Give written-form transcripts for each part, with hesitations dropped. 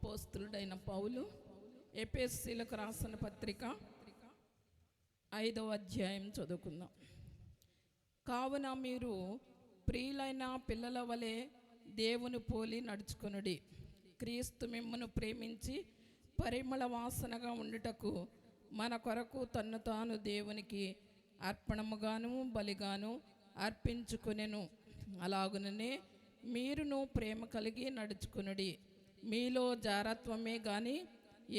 అపోస్తులుడైన పౌలు ఎఫెసీయులకు రాసిన పత్రిక 5వ అధ్యాయం చదువుకుందాం. కావున మీరు ప్రియులైన పిల్లల వలె దేవుని పోలి నడుచుకొనుడి. క్రీస్తు మిమ్మును ప్రేమించి పరిమళ వాసనగా ఉండుటకు మన కొరకు తన్ను తాను దేవునికి అర్పణముగాను బలిగాను అర్పించుకొనెను. అలాగుననే మీరును ప్రేమ కలిగి నడుచుకొనుడి. మీలో జారత్వమే కానీ,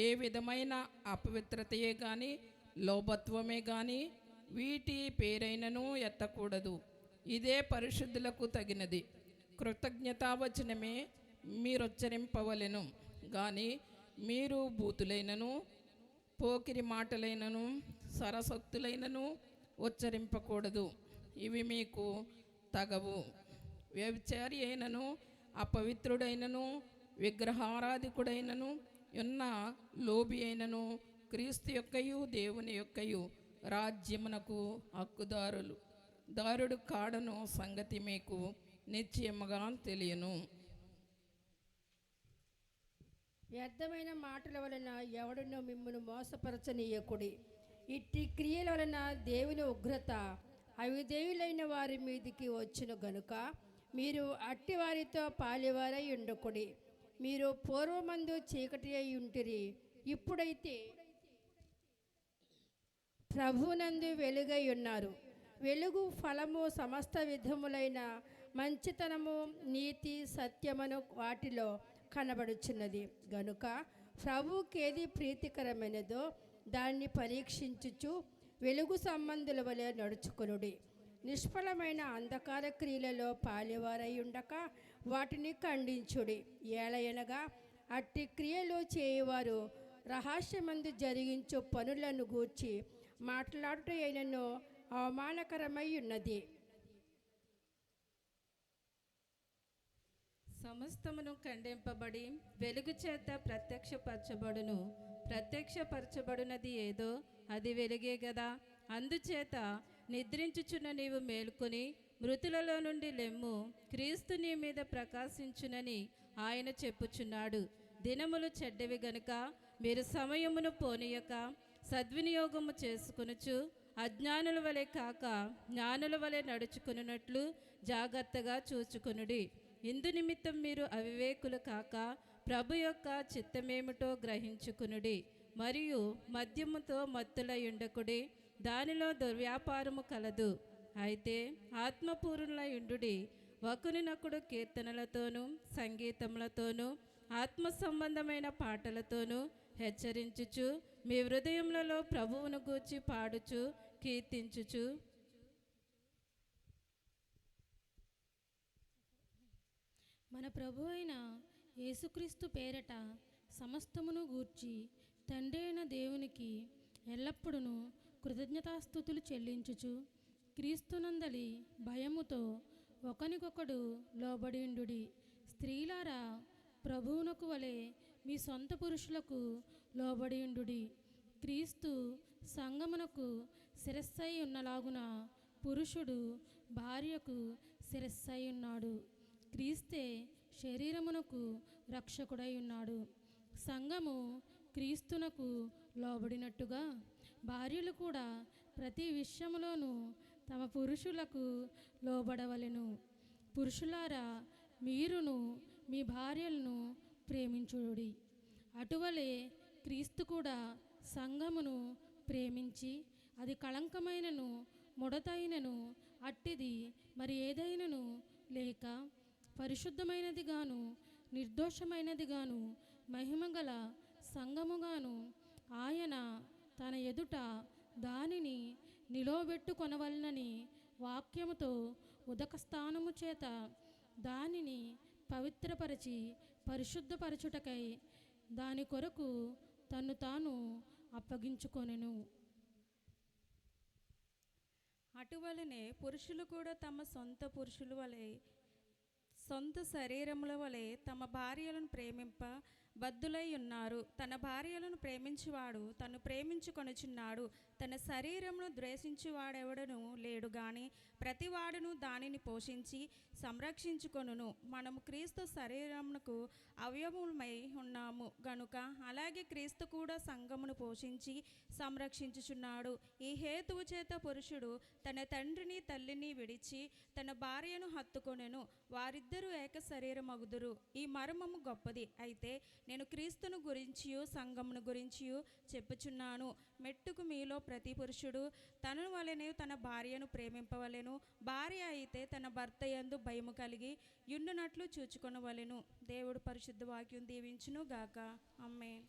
ఏ విధమైన అపవిత్రతయే కానీ, లోభత్వమే కానీ వీటి పేరైనను ఎత్తకూడదు. ఇదే పరిశుద్ధులకు తగినది. కృతజ్ఞతావచనమే మీరుచ్చరింపవలెను కానీ, మీరు బూతులైనను పోకిరి మాటలైనను సరసక్తులైనను ఉచ్చరింపకూడదు. ఇవి మీకు తగవు. వ్యభిచారి అయినను అపవిత్రుడైనను విగ్రహారాధికుడైనను ఉన్న లోబి అయినను క్రీస్తు యొక్కయు దేవుని యొక్కయు రాజ్యమునకు దారుడు కాడను సంగతి మీకు నిశ్చయముగా తెలియను. వ్యర్థమైన మాటల వలన ఎవడునో మిమ్మును మోసపరచనీయకుడి. ఇట్టి క్రియల వలన దేవుని ఉగ్రత అవిధేయులైన వారి మీదికి వచ్చును గనుక మీరు అట్టి వారితో పాలివారై ఉండకుడి. మీరు పూర్వమందు చీకటి అయి ఉంటిరి, ఇప్పుడైతే ప్రభువునందు వెలుగై ఉన్నారు. వెలుగు ఫలము సమస్త విధములైన మంచితనము నీతి సత్యమును వాటిలో కనబడుచున్నది గనుక ప్రభువుకేది ప్రీతికరమైనదో దాన్ని పరీక్షించుచు వెలుగు సంబంధుల వలె నడుచుకొనుడి. నిష్ఫలమైన అంధకార క్రియలలో పాలివారై ఉండక వాటిని ఖండించుడి. ఏలయనగా అట్టి క్రియలు చేయువారు రహస్యమందు జరిగించు పనులను గూర్చి మాట్లాడుట అయినను అవమానకరమై ఉన్నది. సమస్తమును ఖండింపబడి వెలుగు చేత ప్రత్యక్షపరచబడినది ఏదో అది వెలుగే గదా. అందుచేత నిద్రించుచున్న నీవు మేలుకొని మృతులలో నుండి లెమ్ము, క్రీస్తు నీ మీద ప్రకాశించునని ఆయన చెప్పుచున్నాడు. దినములు చెడ్డవి గనుక మీరు సమయమును పోనీయక సద్వినియోగము చేసుకొనుచు అజ్ఞానుల వలె కాక జ్ఞానుల వలె నడుచుకున్నట్లు జాగ్రత్తగా చూచుకొనుడి. ఇందు నిమిత్తం మీరు అవివేకులు కాక ప్రభు యొక్క చిత్తమేమిటో గ్రహించుకునుడి. మరియు మద్యముతో మత్తులై ఉండకుడి, దానిలో దుర్వ్యాపారము కలదు. అయితే ఆత్మపూర్ణులై ఉండుడి. ఒకరినొకడు కీర్తనలతోనూ సంగీతములతోనూ ఆత్మ సంబంధమైన పాటలతోనూ హెచ్చరించుచు మీ హృదయములలో ప్రభువును గూర్చి పాడుచు కీర్తించుచు మన ప్రభు అయిన యేసుక్రీస్తు పేరట సమస్తమును గూర్చి తండ్రి అయిన దేవునికి ఎల్లప్పుడూ కృతజ్ఞతాస్తుతులు చెల్లించుచు క్రీస్తునందలి భయముతో ఒకనికొకడు లోబడిండుడి. స్త్రీలారా, ప్రభువునకు వలె మీ సొంత పురుషులకు లోబడిండుడి. క్రీస్తు సంగమునకు శిరస్సై ఉన్నలాగున పురుషుడు భార్యకు శిరస్సై ఉన్నాడు. క్రీస్తే శరీరమునకు రక్షకుడై ఉన్నాడు. సంఘము క్రీస్తునకు లోబడినట్టుగా భార్యలు కూడా ప్రతి విషయములోనూ తమ పురుషులకు లోబడవలెను. పురుషులారా, మీరును మీ భార్యలను ప్రేమించుడి. అటువలే క్రీస్తు కూడా సంఘమును ప్రేమించి అది కళంకమైనను ముడతైనను అట్టిది మరి ఏదైనను లేక పరిశుద్ధమైనదిగాను నిర్దోషమైనదిగాను మహిమగల సంఘముగాను ఆయన తన ఎదుట దానిని నిలవబెట్టుకొనవలనని వాక్యముతో ఉదక స్థానము చేత దానిని పవిత్రపరచి పరిశుద్ధపరచుటకై దాని కొరకు తన్ను తాను అప్పగించుకొనెను. అటువలనే పురుషులు కూడా తమ సొంత శరీరముల వలె తమ భార్యలను ప్రేమింప బద్ధులై ఉన్నారు. తన భార్యలను ప్రేమించువాడు తను ప్రేమించుకొనుచున్నాడు. తన శరీరమును ద్వేషించువాడెవడను లేడు గాని ప్రతివాడును దానిని పోషించి సంరక్షించుకొనును. మనము క్రీస్తు శరీరమునకు అవయవములమై ఉన్నాము గనుక అలాగే క్రీస్తు కూడా సంఘమును పోషించి సంరక్షించుచున్నాడు. ఈ హేతువు చేత పురుషుడు తన తండ్రిని తల్లిని విడిచి తన భార్యను హత్తుకొనెను, వారిద్దరూ ఏక శరీరమగుదురు. ఈ మర్మము గొప్పది. అయితే నేను క్రీస్తును గురించియు సంఘమును గురించియు చెప్పుచున్నాను. మెట్టుకు మీలో ప్రతి పురుషుడు తనను వలెనే తన భార్యను ప్రేమింపవలెను. భార్య అయితే తన భర్త యందు భయము కలిగి యుండునట్లు చూచుకొనవలెను. దేవుడు పరిశుద్ధ వాక్యం దీవించును గాక. ఆమేన్.